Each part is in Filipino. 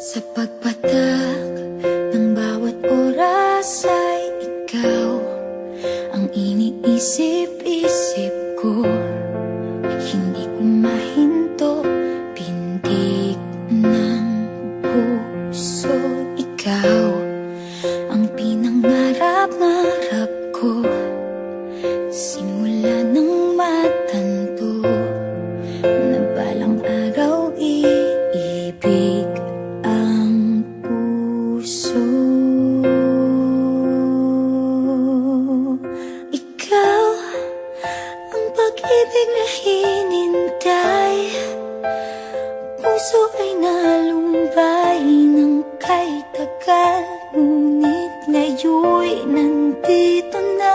Sa pagpatak ng bawat oras ay ikaw ang iniisip-isip ko. Hindi ko mahinto, pintig ng puso. Ikaw ang pinangarap-ngarap ko, simula ng matanto na balang araw iibig ang puso. Ikaw ang pag-ibig na hinintay, puso ay nalumbay ng kay tagal, ngunit ngayon'y nandito na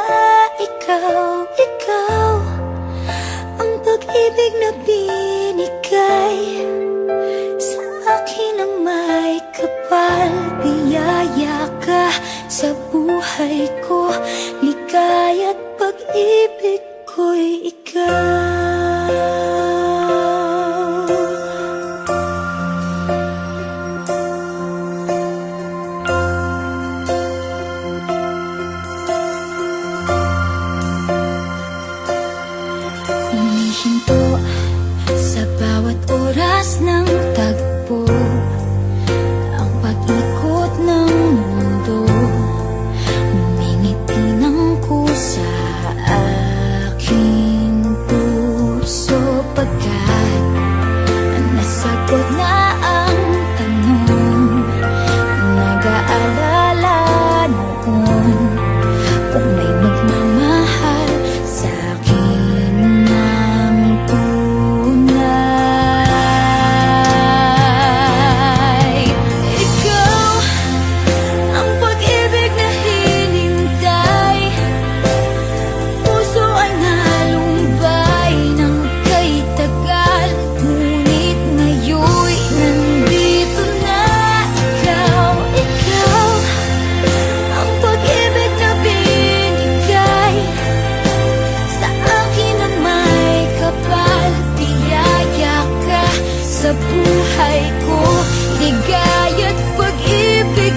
ikaw. Ikaw ang pag-ibig na binigay sa akin ang may kapal. Biyaya ka sa buhay ko, ligaya't pag-ibig ko'y ikaw. Humihinto sa bawat oras ng tagpo, ang pag-ikot ng mundo, ngumingiti ng kusa aking puso. Pagkat nasagot na ang tanong, nag-aalala noon kung may magmamahal sa'kin ng tunay. Ikaw ang pag-ibig na hinintay, puso ay nalumbay ng kay tagal, ngunit ngayon'y nandito na ikaw. Ikaw ang pag-ibig na binigay sa akin ang may kapal. Biyaya ka sa buhay ko, ligaya't pag-ibig